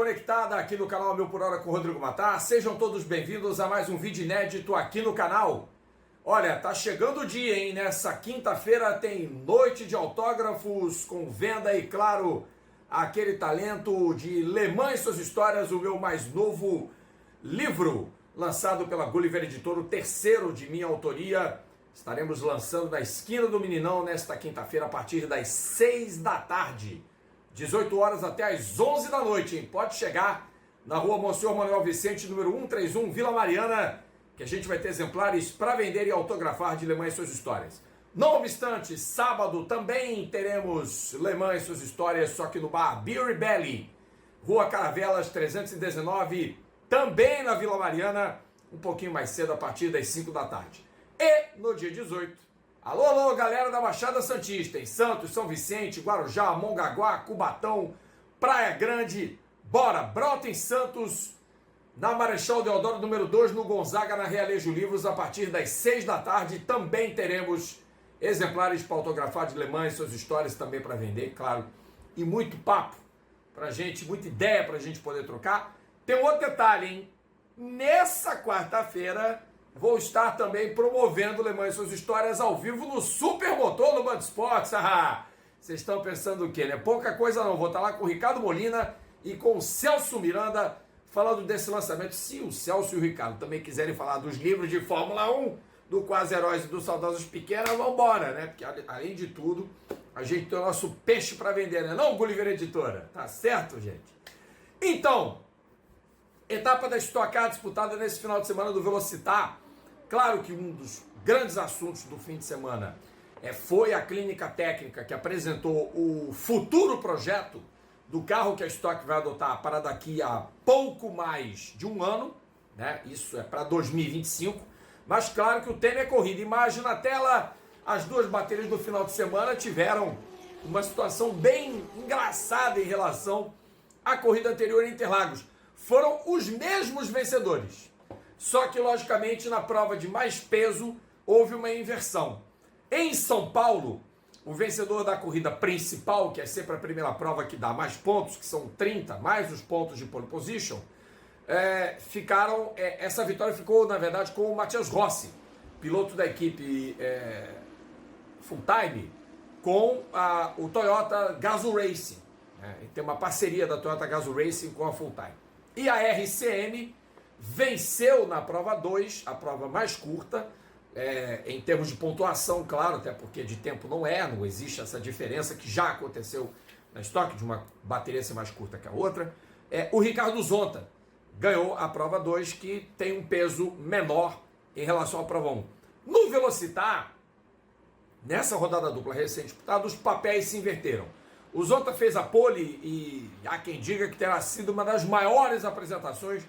conectada aqui no canal 1000 por hora com o Rodrigo Matar. Sejam todos bem-vindos a mais um vídeo inédito aqui no canal. Olha, tá chegando o dia, hein? Nessa quinta-feira tem noite de autógrafos com venda e, claro, aquele talento de Le Mans e Suas Histórias, o meu mais novo livro, lançado pela Gulliver Editora, o terceiro de minha autoria. Estaremos lançando na Esquina do Meninão nesta quinta-feira a partir das 6 da tarde. 18 horas até as 11 da noite, hein? Pode chegar na rua Monsenhor Manuel Vicente, número 131, Vila Mariana, que a gente vai ter exemplares para vender e autografar de Le Mans e Suas Histórias. Não obstante, sábado também teremos Le Mans e Suas Histórias, só que no bar Beer Belly, Rua Caravelas 319, também na Vila Mariana, um pouquinho mais cedo, a partir das 5 da tarde. E no dia 18, alô, galera da Baixada Santista, em Santos, São Vicente, Guarujá, Mongaguá, Cubatão, Praia Grande, bora, brota em Santos, na Marechal Deodoro, número 2, no Gonzaga, na Realejo Livros, a partir das 6 da tarde, também teremos exemplares para autografar de Le Mans e Suas Histórias, também para vender, claro, e muito papo pra gente, muita ideia pra gente poder trocar. Tem um outro detalhe, hein? Nessa quarta-feira, vou estar também promovendo Le Mans e Suas Histórias ao vivo no Supermotor no Band Esportes. Vocês estão pensando o quê, né? Pouca coisa não. Vou estar lá com o Ricardo Molina e com o Celso Miranda falando desse lançamento. Se o Celso e o Ricardo também quiserem falar dos livros de Fórmula 1, do Quase Heróis e do Saudosos Pequena, vamos embora, né? Porque além de tudo, a gente tem o nosso peixe para vender, né? Não, Gulliver Editora. Tá certo, gente? Então, etapa da Stock Car disputada nesse final de semana do Velocitar. Claro que um dos grandes assuntos do fim de semana foi a clínica técnica que apresentou o futuro projeto do carro que a Stock vai adotar para daqui a pouco mais de um ano, né? Isso é para 2025, mas claro que o tema é corrida. Imagem na tela, as duas baterias do final de semana tiveram uma situação bem engraçada em relação à corrida anterior em Interlagos. Foram os mesmos vencedores. Só que, logicamente, na prova de mais peso, houve uma inversão. Em São Paulo, o vencedor da corrida principal, que é sempre a primeira prova que dá mais pontos, que são 30, mais os pontos de pole position, essa vitória ficou, na verdade, com o Matheus Rossi, piloto da equipe Full Time, com o Toyota Gazoo Racing. Tem uma parceria da Toyota Gazoo Racing com a Full Time. E a RCM venceu na prova 2, a prova mais curta, em termos de pontuação, claro, até porque de tempo não existe essa diferença que já aconteceu na Stock, de uma bateria ser mais curta que a outra. O Ricardo Zonta ganhou a prova 2, que tem um peso menor em relação à prova 1. No Velocitar, nessa rodada dupla recém-disputada, os papéis se inverteram. O Zonta fez a pole e há quem diga que terá sido uma das maiores apresentações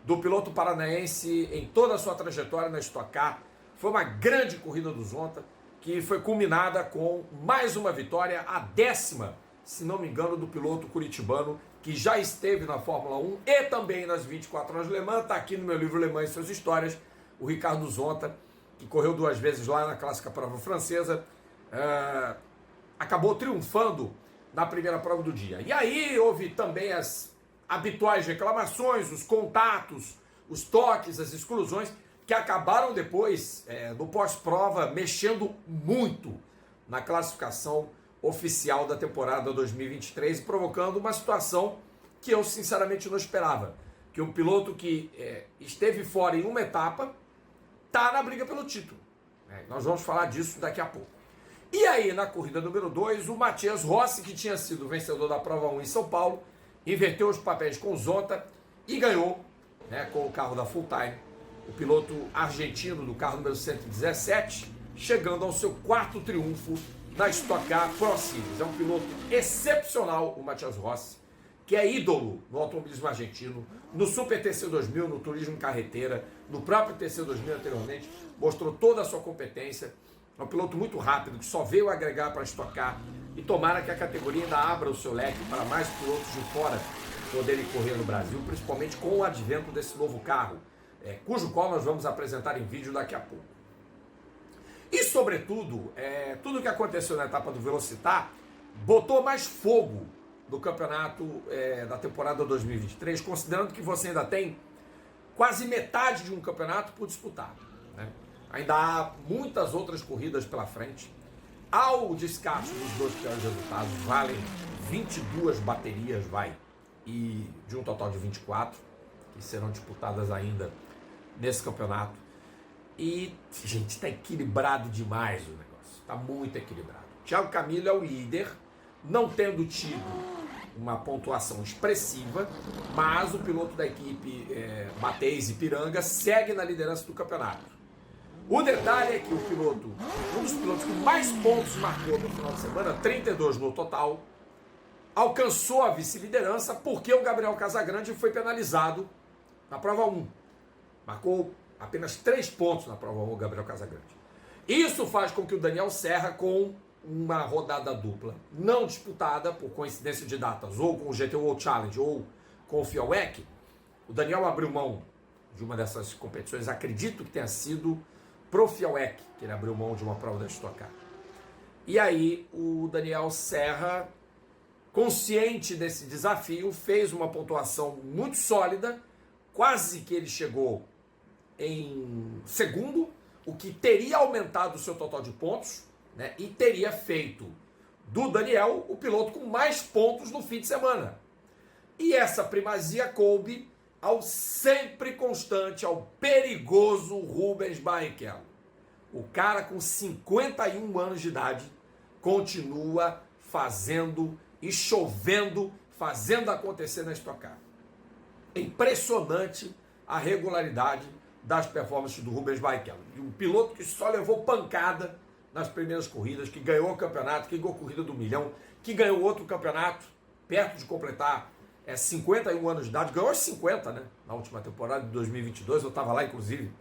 do piloto paranaense em toda a sua trajetória na Stock Car. Foi uma grande corrida do Zonta, que foi culminada com mais uma vitória, a 10ª, se não me engano, do piloto curitibano, que já esteve na Fórmula 1 e também nas 24 horas de Le Mans. Está aqui no meu livro Le Mans e Suas Histórias, o Ricardo Zonta, que correu 2 vezes lá na clássica prova francesa, acabou triunfando na primeira prova do dia. E aí houve também as habituais reclamações, os contatos, os toques, as exclusões, que acabaram depois, no pós-prova, mexendo muito na classificação oficial da temporada 2023, provocando uma situação que eu sinceramente não esperava. Que um piloto que esteve fora em uma etapa está na briga pelo título. Nós vamos falar disso daqui a pouco. E aí, na corrida número 2, o Matheus Rossi, que tinha sido o vencedor da prova 1 em São Paulo, inverteu os papéis com o Zonta e ganhou, com o carro da Full Time, o piloto argentino do carro número 117, chegando ao seu 4º triunfo na Stock Car Pro Series. É um piloto excepcional, o Matheus Rossi, que é ídolo no automobilismo argentino, no Super TC 2000, no turismo carreteira, no próprio TC 2000 anteriormente, mostrou toda a sua competência. É um piloto muito rápido, que só veio agregar para a Stock Car, e tomara que a categoria ainda abra o seu leque para mais pilotos de fora poderem correr no Brasil, principalmente com o advento desse novo carro, cujo qual nós vamos apresentar em vídeo daqui a pouco. E, sobretudo, tudo o que aconteceu na etapa do Velocitar botou mais fogo do campeonato da temporada 2023, considerando que você ainda tem quase metade de um campeonato por disputar, né? Ainda há muitas outras corridas pela frente. Ao descarte dos 2 piores resultados, valem 22 baterias, e de um total de 24, que serão disputadas ainda nesse campeonato. E, gente, está equilibrado demais o negócio, está muito equilibrado. Thiago Camilo é o líder, não tendo tido uma pontuação expressiva, mas o piloto da equipe Matheus Ipiranga segue na liderança do campeonato. O detalhe é que um dos pilotos que mais pontos marcou no final de semana, 32 no total, alcançou a vice-liderança porque o Gabriel Casagrande foi penalizado na prova 1. Marcou apenas 3 pontos na prova 1 o Gabriel Casagrande. Isso faz com que o Daniel Serra, com uma rodada dupla não disputada por coincidência de datas, ou com o GT World Challenge ou com o FIA-WEC, o Daniel abriu mão de uma dessas competições, acredito que tenha sido pro FIA-WEC, que ele abriu mão de uma prova da Stock Car. E aí o Daniel Serra, consciente desse desafio, fez uma pontuação muito sólida, quase que ele chegou em segundo, o que teria aumentado o seu total de pontos, né, e teria feito do Daniel o piloto com mais pontos no fim de semana. E essa primazia coube ao sempre constante, ao perigoso Rubens Barrichello. O cara com 51 anos de idade continua fazendo e chovendo, fazendo acontecer na Stock Car. É impressionante a regularidade das performances do Rubens Barrichello. E um piloto que só levou pancada nas primeiras corridas, que ganhou o campeonato, que ganhou a corrida do milhão, que ganhou outro campeonato, perto de completar 51 anos de idade, ganhou os 50, né? Na última temporada de 2022, eu estava lá, inclusive,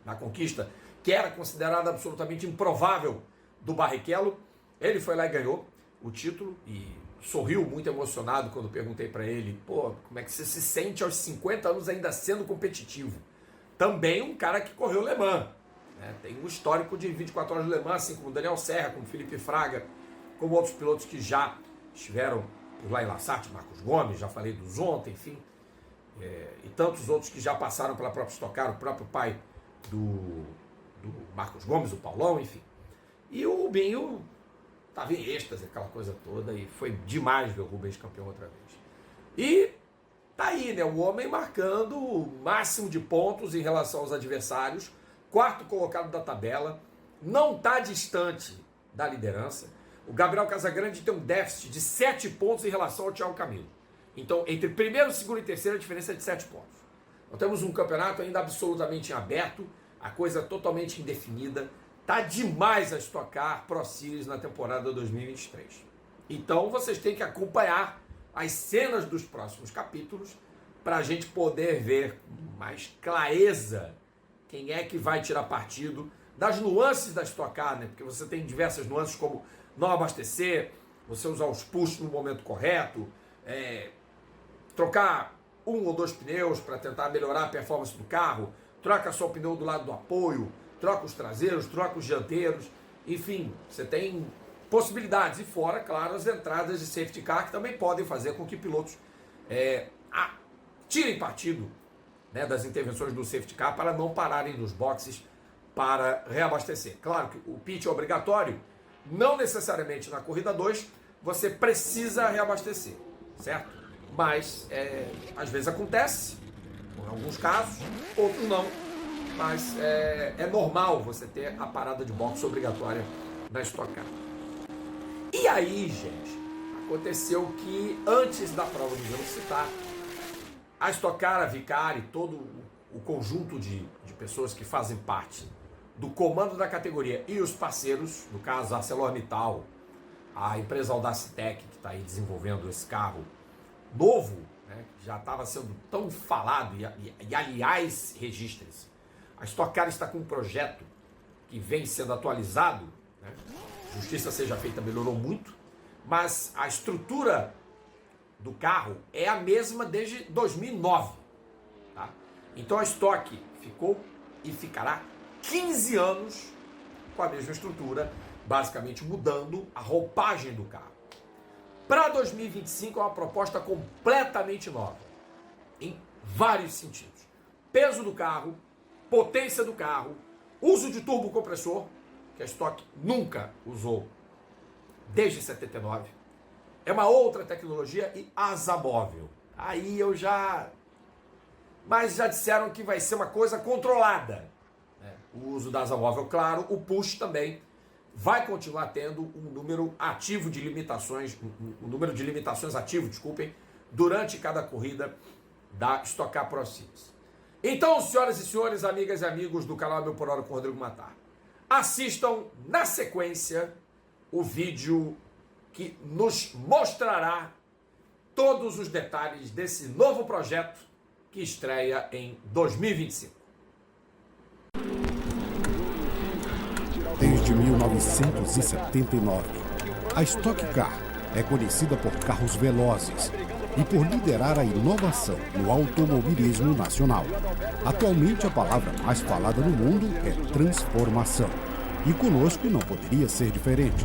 na conquista, que era considerada absolutamente improvável do Barrichello. Ele foi lá e ganhou o título e sorriu muito emocionado quando perguntei para ele, como é que você se sente aos 50 anos ainda sendo competitivo? Também um cara que correu Le Mans, né? Tem um histórico de 24 horas de Le Mans, assim como Daniel Serra, como Felipe Fraga, como outros pilotos que já estiveram por lá em Lassarte, Marcos Gomes, já falei dos ontem, enfim, e tantos outros que já passaram pela própria Stock Car, o próprio pai do Marcos Gomes, o Paulão, enfim. E o Rubinho estava em êxtase, aquela coisa toda, e foi demais ver o Rubens campeão outra vez. E tá aí, né, o homem marcando o máximo de pontos em relação aos adversários, quarto colocado da tabela, não está distante da liderança. O Gabriel Casagrande tem um déficit de 7 pontos em relação ao Thiago Camilo. Então, entre primeiro, segundo e terceiro, a diferença é de 7 pontos. Nós temos um campeonato ainda absolutamente aberto, a coisa totalmente indefinida. Tá demais a Stock Car Pro Series na temporada 2023. Então, vocês têm que acompanhar as cenas dos próximos capítulos para a gente poder ver com mais clareza quem é que vai tirar partido das nuances da Stock Car, né? Porque você tem diversas nuances como não abastecer, você usar os push no momento correto, trocar 1 ou 2 pneus para tentar melhorar a performance do carro, troca só o pneu do lado do apoio, troca os traseiros, troca os dianteiros, enfim, você tem possibilidades. E fora, claro, as entradas de safety car que também podem fazer com que pilotos tirem partido, né, das intervenções do safety car para não pararem nos boxes para reabastecer. Claro que o pit é obrigatório, não necessariamente na corrida 2 você precisa reabastecer, certo? Mas às vezes acontece, em alguns casos, outros não, mas é normal você ter a parada de boxe obrigatória na Stock Car. E aí, gente, aconteceu que antes da prova de velocidade, a Stock Car, a Vicari, todo o conjunto de pessoas que fazem parte do comando da categoria e os parceiros, no caso a ArcelorMittal, a empresa Audacitec, que está aí desenvolvendo esse carro novo, né, que já estava sendo tão falado, e aliás, registre-se, a Stock Car está com um projeto que vem sendo atualizado, né, justiça seja feita, melhorou muito, mas a estrutura do carro é a mesma desde 2009. Tá? Então a Stock ficou e ficará 15 anos com a mesma estrutura, basicamente mudando a roupagem do carro. Para 2025 é uma proposta completamente nova, em vários sentidos. Peso do carro, potência do carro, uso de turbocompressor, que a Stock nunca usou desde 79. É uma outra tecnologia e asa móvel. Aí eu já... Mas já disseram que vai ser uma coisa controlada. O uso da asa móvel, claro, o push também vai continuar tendo um número ativo de limitações, um número de limitações ativo, desculpem, durante cada corrida da Stock Car Pro Series. Então, senhoras e senhores, amigas e amigos do canal Mil por Hora com Rodrigo Matar, assistam na sequência o vídeo que nos mostrará todos os detalhes desse novo projeto que estreia em 2025. Desde 1979, a Stock Car é conhecida por carros velozes e por liderar a inovação no automobilismo nacional. Atualmente, a palavra mais falada no mundo é transformação. E conosco não poderia ser diferente.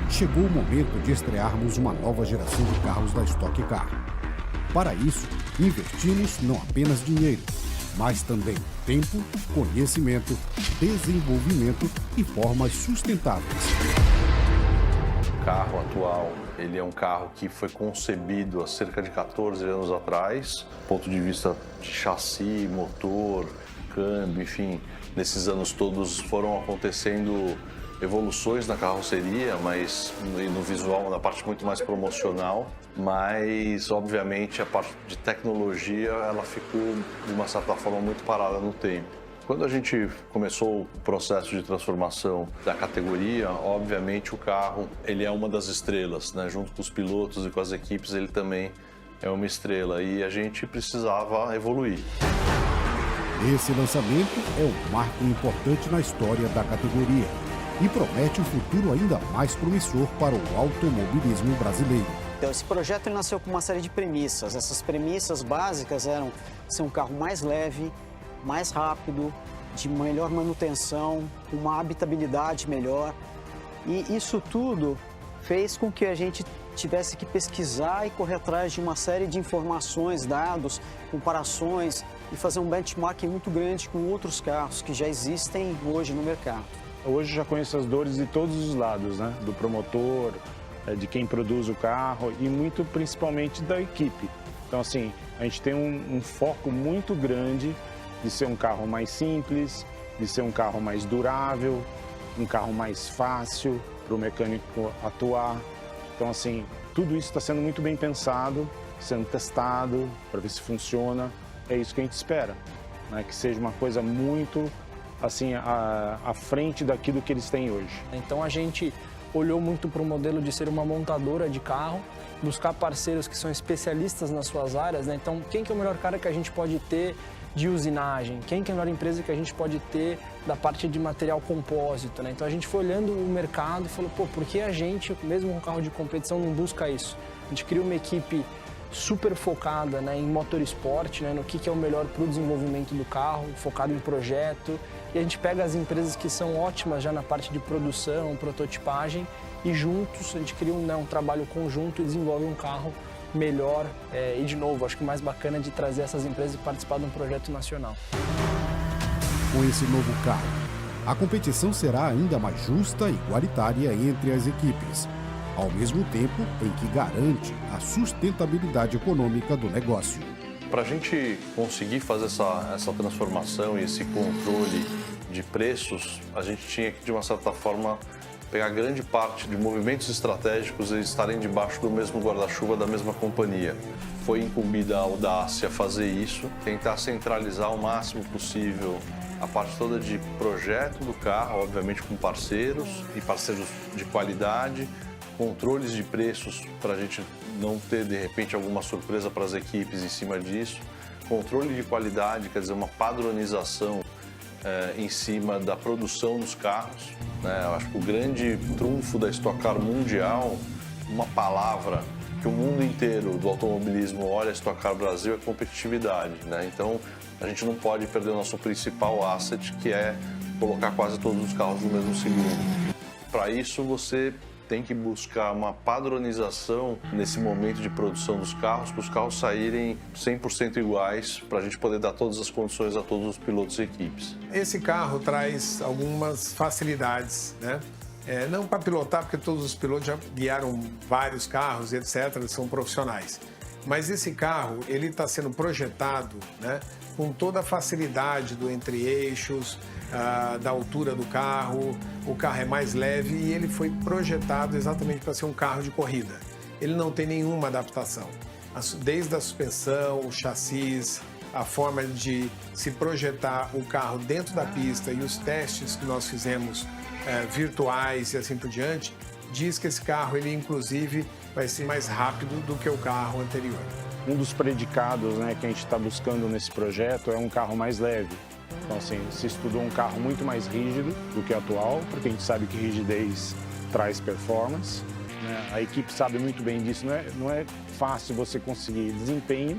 Chegou o momento de estrearmos uma nova geração de carros da Stock Car. Para isso, investimos não apenas dinheiro, mas também tempo, conhecimento, desenvolvimento e formas sustentáveis. O carro atual, ele é um carro que foi concebido há cerca de 14 anos atrás, do ponto de vista de chassi, motor, câmbio, enfim, nesses anos todos foram acontecendo evoluções na carroceria, mas no visual, na parte muito mais promocional, mas obviamente a parte de tecnologia ela ficou de uma certa forma muito parada no tempo. Quando a gente começou o processo de transformação da categoria, obviamente o carro ele é uma das estrelas, né? Junto com os pilotos e com as equipes ele também é uma estrela e a gente precisava evoluir. Esse lançamento é um marco importante na história da categoria e promete um futuro ainda mais promissor para o automobilismo brasileiro. Então, esse projeto nasceu com uma série de premissas. Essas premissas básicas eram ser um carro mais leve, mais rápido, de melhor manutenção, uma habitabilidade melhor. E isso tudo fez com que a gente tivesse que pesquisar e correr atrás de uma série de informações, dados, comparações e fazer um benchmark muito grande com outros carros que já existem hoje no mercado. Hoje já conheço as dores de todos os lados, né? Do promotor, de quem produz o carro e muito principalmente da equipe. Então, assim, a gente tem um foco muito grande de ser um carro mais simples, de ser um carro mais durável, um carro mais fácil para o mecânico atuar. Então, assim, tudo isso está sendo muito bem pensado, sendo testado para ver se funciona. É isso que a gente espera, né? Que seja uma coisa muito assim, à frente daquilo que eles têm hoje. Então a gente olhou muito para o modelo de ser uma montadora de carro, buscar parceiros que são especialistas nas suas áreas, né? Então quem que é o melhor cara que a gente pode ter de usinagem? Quem que é a melhor empresa que a gente pode ter da parte de material compósito, né? Então a gente foi olhando o mercado e falou, pô, por que a gente, mesmo com carro de competição, não busca isso? A gente cria uma equipe super focada, né, em motorsport, né, no que é o melhor para o desenvolvimento do carro, focado em projeto. E a gente pega as empresas que são ótimas já na parte de produção, prototipagem, e juntos a gente cria um trabalho conjunto e desenvolve um carro melhor. E de novo, acho que o mais bacana é de trazer essas empresas e participar de um projeto nacional. Com esse novo carro, a competição será ainda mais justa e igualitária entre as equipes, ao mesmo tempo em que garante a sustentabilidade econômica do negócio. Para a gente conseguir fazer essa transformação e esse controle de preços, a gente tinha que, de uma certa forma, pegar grande parte de movimentos estratégicos e estarem debaixo do mesmo guarda-chuva da mesma companhia. Foi incumbida a Audácia fazer isso, tentar centralizar o máximo possível a parte toda de projeto do carro, obviamente com parceiros e parceiros de qualidade, controles de preços para a gente não ter, de repente, alguma surpresa para as equipes em cima disso, controle de qualidade, quer dizer, uma padronização em cima da produção dos carros, né? Eu acho que o grande trunfo da Stock Car mundial, uma palavra que o mundo inteiro do automobilismo olha a Stock Car Brasil é competitividade, né? Então, a gente não pode perder o nosso principal asset, que é colocar quase todos os carros no mesmo segundo. Para isso, você tem que buscar uma padronização nesse momento de produção dos carros, para os carros saírem 100% iguais, para a gente poder dar todas as condições a todos os pilotos e equipes. Esse carro traz algumas facilidades, né? Não para pilotar, porque todos os pilotos já guiaram vários carros, etc., são profissionais. Mas esse carro, ele está sendo projetado, né, com toda a facilidade do entre-eixos, da altura do carro, o carro é mais leve e ele foi projetado exatamente para ser um carro de corrida. Ele não tem nenhuma adaptação, desde a suspensão, o chassi, a forma de se projetar o carro dentro da pista e os testes que nós fizemos virtuais e assim por diante, diz que esse carro, ele inclusive vai ser mais rápido do que o carro anterior. Um dos predicados, né, que a gente está buscando nesse projeto é um carro mais leve. Então, assim, se estudou um carro muito mais rígido do que o atual, porque a gente sabe que rigidez traz performance, né? A equipe sabe muito bem disso. Não é fácil você conseguir desempenho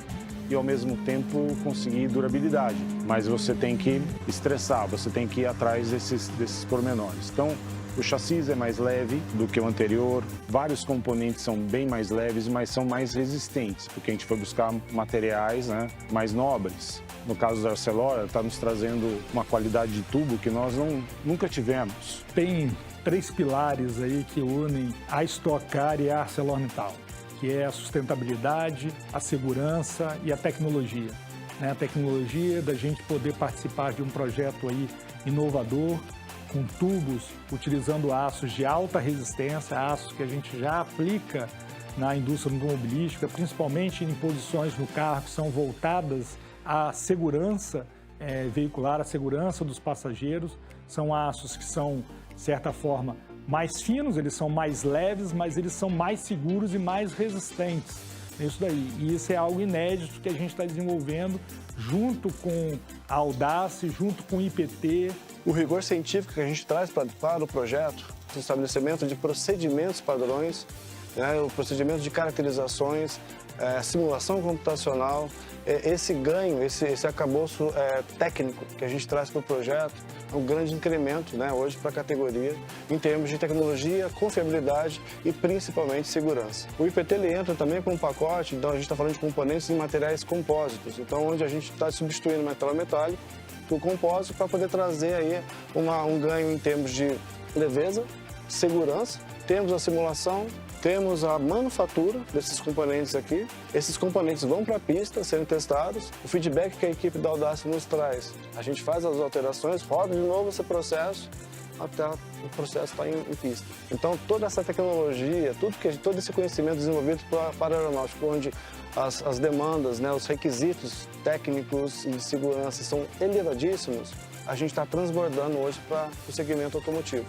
e, ao mesmo tempo, conseguir durabilidade. Mas você tem que estressar, você tem que ir atrás desses pormenores. Então, o chassi é mais leve do que o anterior, vários componentes são bem mais leves, mas são mais resistentes, porque a gente foi buscar materiais, né, mais nobres. No caso da Arcelor, está nos trazendo uma qualidade de tubo que nós nunca tivemos. Tem 3 pilares aí que unem a Stock Car e a ArcelorMittal, que é a sustentabilidade, a segurança e a tecnologia. A tecnologia da gente poder participar de um projeto aí inovador, com tubos utilizando aços de alta resistência, aços que a gente já aplica na indústria automobilística, principalmente em posições no carro que são voltadas à segurança veicular, à segurança dos passageiros. São aços que são, de certa forma, mais finos, eles são mais leves, mas eles são mais seguros e mais resistentes. É isso daí. E isso é algo inédito que a gente está desenvolvendo junto com a Audace, junto com o IPT. O rigor científico que a gente traz para o projeto, o estabelecimento de procedimentos padrões, né, o procedimento de caracterizações, simulação computacional, esse ganho, esse arcabouço técnico que a gente traz para o projeto é um grande incremento, né, hoje para a categoria em termos de tecnologia, confiabilidade e principalmente segurança. O IPT ele entra também com um pacote, então a gente está falando de componentes em materiais compósitos, então onde a gente está substituindo o metal metálico por compósito para poder trazer aí um ganho em termos de leveza, segurança, temos a simulação, temos a manufatura desses componentes aqui. Esses componentes vão para a pista, sendo testados. O feedback que a equipe da Audace nos traz, a gente faz as alterações, roda de novo esse processo, até o processo estar em pista. Então, toda essa tecnologia, todo esse conhecimento desenvolvido para a aeronáutica, onde as demandas, né, os requisitos técnicos e de segurança são elevadíssimos, a gente está transbordando hoje para o segmento automotivo.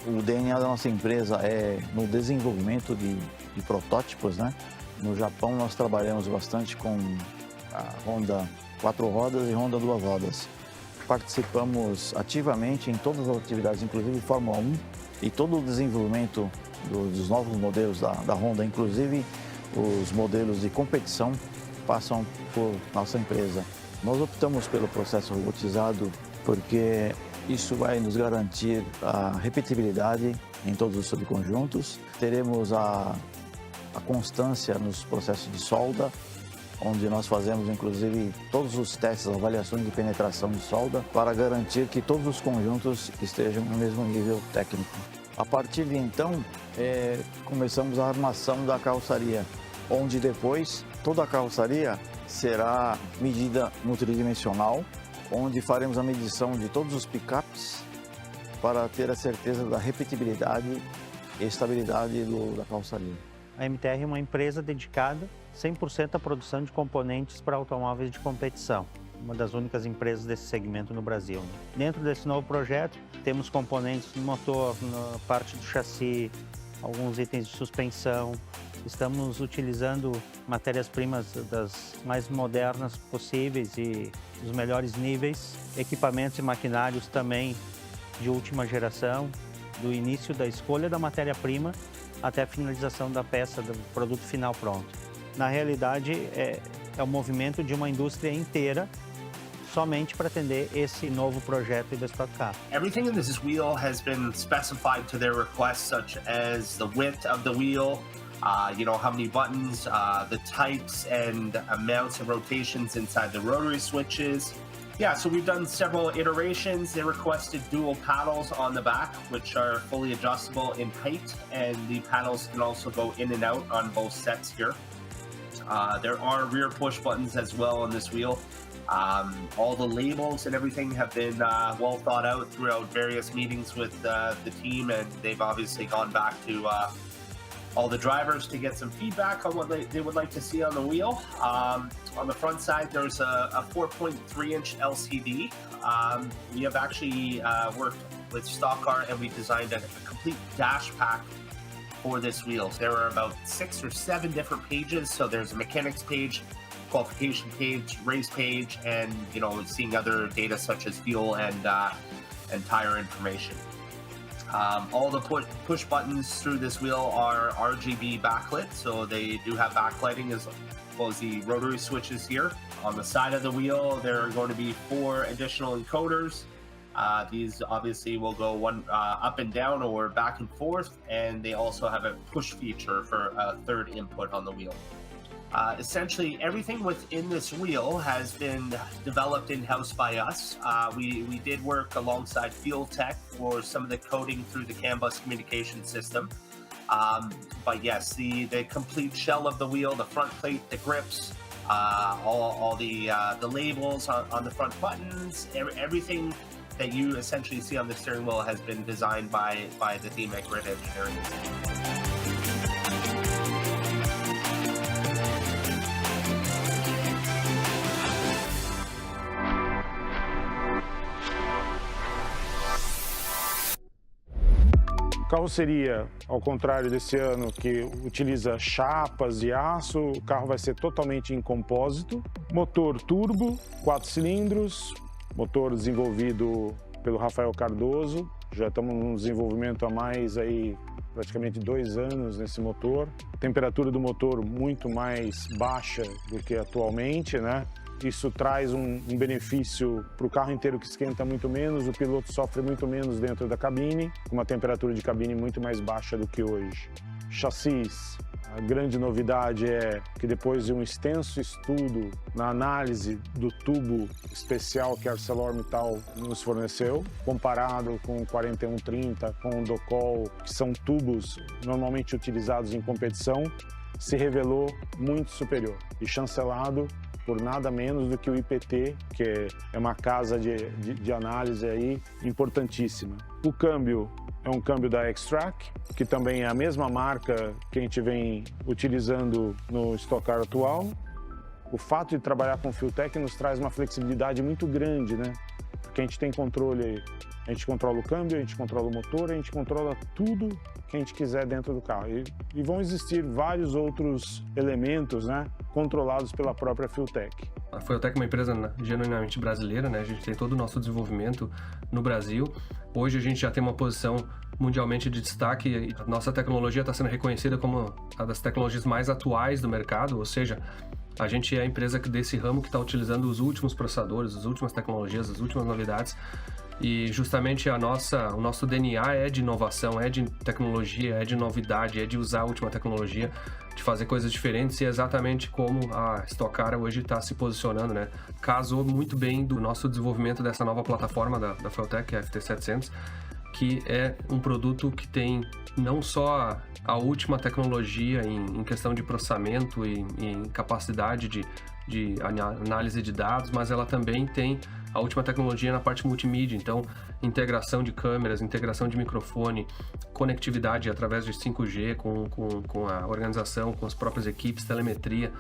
O DNA da nossa empresa é no desenvolvimento de protótipos, né? No Japão nós trabalhamos bastante com a Honda 4 rodas e Honda 2 rodas. Participamos ativamente em todas as atividades, inclusive Fórmula 1, e todo o desenvolvimento dos novos modelos da Honda, inclusive os modelos de competição, passam por nossa empresa. Nós optamos pelo processo robotizado porque isso vai nos garantir a repetibilidade em todos os subconjuntos. Teremos a constância nos processos de solda, onde nós fazemos inclusive todos os testes, avaliações de penetração de solda, para garantir que todos os conjuntos estejam no mesmo nível técnico. A partir de então, começamos a armação da carroceria, onde depois toda a carroceria será medida no tridimensional, onde faremos a medição de todos os picapes para ter a certeza da repetibilidade e estabilidade da carroceria. A MTR é uma empresa dedicada 100% à produção de componentes para automóveis de competição, uma das únicas empresas desse segmento no Brasil. Dentro desse novo projeto, temos componentes no motor, na parte do chassi, alguns itens de suspensão. Estamos utilizando matérias-primas das mais modernas possíveis e dos melhores níveis, equipamentos e maquinários também de última geração, do início da escolha da matéria-prima até a finalização da peça, do produto final pronto. Na realidade, é o movimento de uma indústria inteira somente para atender esse novo projeto da Stock Car. Everything in this wheel has been specified to their requests, such as the width of the wheel, how many buttons, the types and amounts of rotations inside the rotary switches. Yeah, so we've done several iterations. They requested dual paddles on the back, which are fully adjustable in height, and the paddles can also go in and out on both sets here. There are rear push buttons as well on this wheel. All the labels and everything have been well thought out throughout various meetings with the team, and they've obviously gone back to all the drivers to get some feedback on what they would like to see on the wheel. On the front side, there's a 4.3-inch LCD. We have actually worked with Stock Car, and we designed a complete dash pack for this wheel. There are about 6 or 7 different pages. So there's a mechanics page, qualification page, race page, and seeing other data such as fuel and tire information. All the push buttons through this wheel are RGB backlit, so they do have backlighting as well as the rotary switches here. On the side of the wheel, there are going to be 4 additional encoders. These obviously will go one up and down or back and forth, and they also have a push feature for a 3rd input on the wheel. Essentially, everything within this wheel has been developed in-house by us. We did work alongside Fuel Tech for some of the coding through the CAN bus communication system. But yes, the complete shell of the wheel, the front plate, the grips, all the labels on the front buttons, everything that you essentially see on the steering wheel has been designed by the team at Grid Engineering. Carroceria, ao contrário desse ano, que utiliza chapas de aço, o carro vai ser totalmente em compósito. Motor turbo, 4 cilindros, motor desenvolvido pelo Rafael Cardoso. Já estamos no desenvolvimento há mais praticamente 2 anos nesse motor. Temperatura do motor muito mais baixa do que atualmente, né? Isso traz um benefício para o carro inteiro, que esquenta muito menos, o piloto sofre muito menos dentro da cabine, com uma temperatura de cabine muito mais baixa do que hoje. Chassis, a grande novidade é que depois de um extenso estudo na análise do tubo especial que a ArcelorMittal nos forneceu, comparado com o 4130, com o Docol, que são tubos normalmente utilizados em competição, se revelou muito superior e chancelado por nada menos do que o IPT, que é uma casa de análise aí importantíssima. O câmbio é um câmbio da X-Track, que também é a mesma marca que a gente vem utilizando no Stock Car atual. O fato de trabalhar com Fuel Tech nos traz uma flexibilidade muito grande, né? Porque a gente tem controle, a gente controla o câmbio, a gente controla o motor, a gente controla tudo que a gente quiser dentro do carro. E vão existir vários outros elementos, né, controlados pela própria Fuel Tech. A Fuel Tech é uma empresa genuinamente brasileira, né? A gente tem todo o nosso desenvolvimento no Brasil. Hoje a gente já tem uma posição mundialmente de destaque e a nossa tecnologia está sendo reconhecida como uma das tecnologias mais atuais do mercado, ou seja, a gente é a empresa desse ramo que está utilizando os últimos processadores, as últimas tecnologias, as últimas novidades. E justamente o nosso DNA é de inovação, é de tecnologia, é de novidade, é de usar a última tecnologia, de fazer coisas diferentes, e é exatamente como a Stock Car hoje está se posicionando, né? Casou muito bem do nosso desenvolvimento dessa nova plataforma da Fuel Tech, que é a FT700, que é um produto que tem não só a última tecnologia em questão de processamento e em capacidade de análise de dados, mas ela também tem a última tecnologia na parte multimídia, então integração de câmeras, integração de microfone, conectividade através de 5G com a organização, com as próprias equipes, telemetria,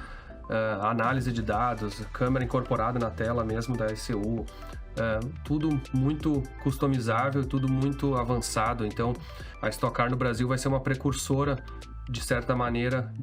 análise de dados, câmera incorporada na tela mesmo da ECU, tudo muito customizável, tudo muito avançado. Então a Stock Car no Brasil vai ser uma precursora, de certa maneira,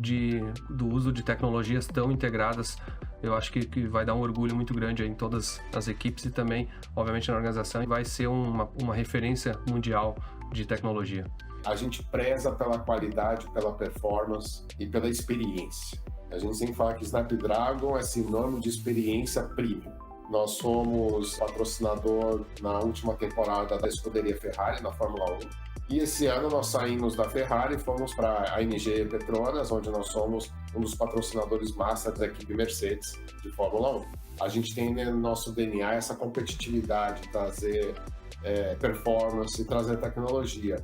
do uso de tecnologias tão integradas. Eu acho que vai dar um orgulho muito grande em todas as equipes e também, obviamente, na organização, e vai ser uma referência mundial de tecnologia. a gente preza pela qualidade, pela performance e pela experiência. A gente sempre fala que Snapdragon é sinônimo de experiência premium. Nós somos patrocinador na última temporada da escuderia Ferrari, na Fórmula 1. E esse ano nós saímos da Ferrari e fomos para a AMG Petronas, onde nós somos um dos patrocinadores master da equipe Mercedes de Fórmula 1. A gente tem no nosso DNA essa competitividade, trazer performance, trazer tecnologia.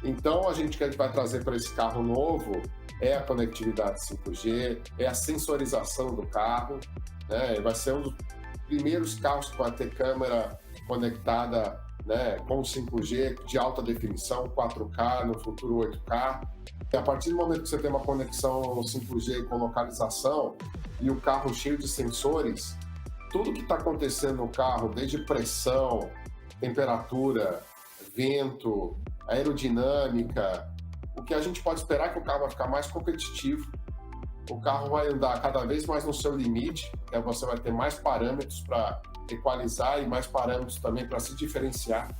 Então, a gente que vai trazer para esse carro novo é a conectividade 5G, é a sensorização do carro, né? Vai ser um dos primeiros carros que vai ter câmera conectada, né, com 5G de alta definição, 4K, no futuro 8K. E a partir do momento que você tem uma conexão 5G com localização e o carro cheio de sensores, tudo que está acontecendo no carro, desde pressão, temperatura, vento, aerodinâmica, o que a gente pode esperar é que o carro vai ficar mais competitivo, o carro vai andar cada vez mais no seu limite, você vai ter mais parâmetros para equalizar e mais parâmetros também para se diferenciar.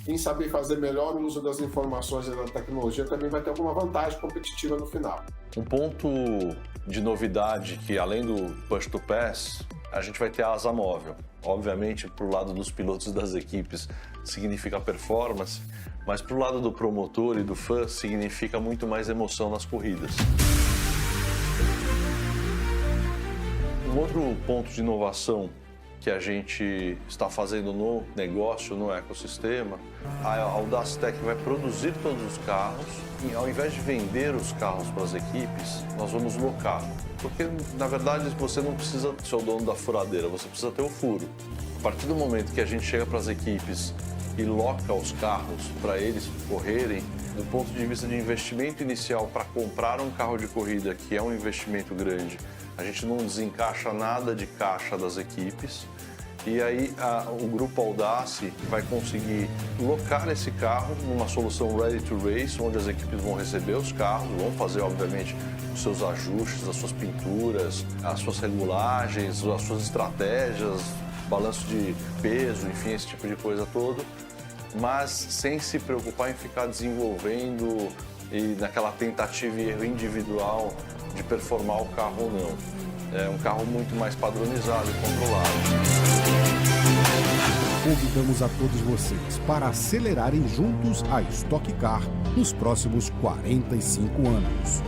Quem saber fazer melhor uso das informações e da tecnologia também vai ter alguma vantagem competitiva no final. Um ponto de novidade que, além do Push to Pass, a gente vai ter a asa móvel. Obviamente, para o lado dos pilotos e das equipes, significa performance, mas para o lado do promotor e do fã, significa muito mais emoção nas corridas. Um outro ponto de inovação que a gente está fazendo no negócio, no ecossistema, a Audacitec vai produzir todos os carros e, ao invés de vender os carros para as equipes, nós vamos locar. Porque, na verdade, você não precisa ser o dono da furadeira, você precisa ter o furo. A partir do momento que a gente chega para as equipes e loca os carros para eles correrem, do ponto de vista de investimento inicial para comprar um carro de corrida, que é um investimento grande, a gente não desencaixa nada de caixa das equipes. E aí o grupo Audace vai conseguir locar esse carro numa solução ready to race, onde as equipes vão receber os carros, vão fazer, obviamente, os seus ajustes, as suas pinturas, as suas regulagens, as suas estratégias, balanço de peso, enfim, esse tipo de coisa todo, mas sem se preocupar em ficar desenvolvendo e naquela tentativa e erro individual de performar o carro ou não. É um carro muito mais padronizado e controlado. Convidamos a todos vocês para acelerarem juntos a Stock Car nos próximos 45 anos.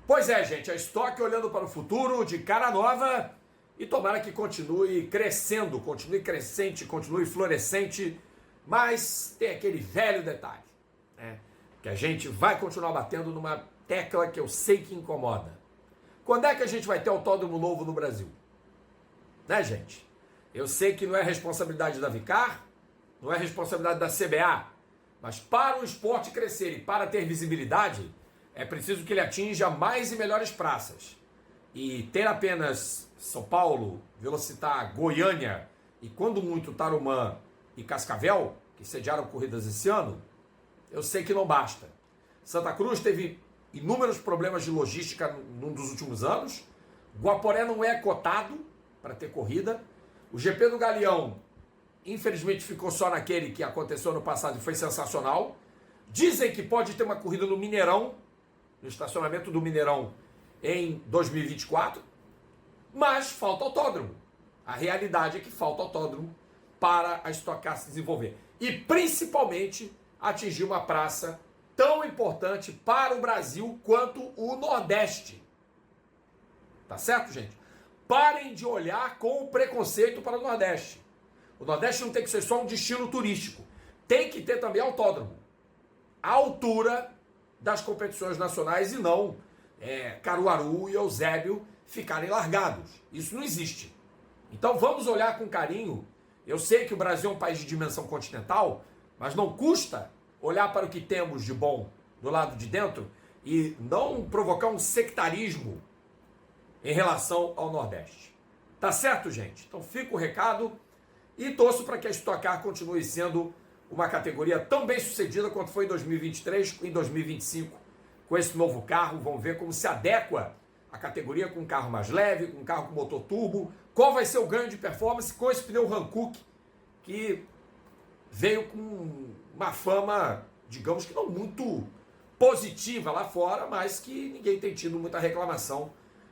Pois é, gente, a Stock olhando para o futuro de cara nova e tomara que continue crescendo, continue crescente, continue florescente, mas tem aquele velho detalhe, né? Que a gente vai continuar batendo numa tecla que eu sei que incomoda. Quando é que a gente vai ter autódromo novo no Brasil? Né, gente? Eu sei que não é responsabilidade da Vicar, não é responsabilidade da CBA, mas para o esporte crescer e para ter visibilidade, é preciso que ele atinja mais e melhores praças. E ter apenas São Paulo, Velocitar, Goiânia e, quando muito, Tarumã e Cascavel, que sediaram corridas esse ano, eu sei que não basta. Santa Cruz teve inúmeros problemas de logística num dos últimos anos. Guaporé não é cotado para ter corrida. O GP do Galeão, infelizmente, ficou só naquele que aconteceu no passado e foi sensacional. Dizem que pode ter uma corrida no Mineirão, no estacionamento do Mineirão, em 2024, mas falta autódromo. A realidade é que falta autódromo para a Stock Car se desenvolver. E, principalmente, atingir uma praça tão importante para o Brasil quanto o Nordeste. Tá certo, gente? Parem de olhar com preconceito para o Nordeste. O Nordeste não tem que ser só um destino turístico. Tem que ter também autódromo. À altura das competições nacionais e não Caruaru e Eusébio ficarem largados. Isso não existe. Então vamos olhar com carinho. Eu sei que o Brasil é um país de dimensão continental, mas não custa olhar para o que temos de bom do lado de dentro e não provocar um sectarismo em relação ao Nordeste. Tá certo, gente? Então fica o recado e torço para que a Stock Car continue sendo uma categoria tão bem sucedida quanto foi em 2023 e em 2025, com esse novo carro, vamos ver como se adequa a categoria com um carro mais leve, com um carro com motor turbo, qual vai ser o ganho de performance com esse pneu Hankook, que veio com uma fama, digamos que não muito positiva lá fora, mas que ninguém tem tido muita reclamação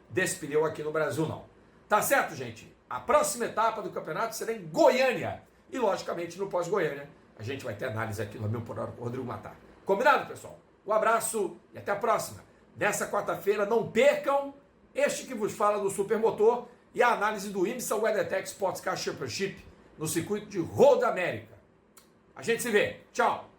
desse pneu aqui no Brasil, não. Tá certo, gente? A próxima etapa do campeonato será em Goiânia. E, logicamente, no pós-Goiânia, a gente vai ter análise aqui no 1000 por hora com o Rodrigo Matar. Combinado, pessoal? Um abraço e até a próxima. Nessa quarta-feira, não percam este que vos fala do Supermotor e a análise do IMSA WeatherTech Sports Car Championship no circuito de Road América. A gente se vê. Tchau!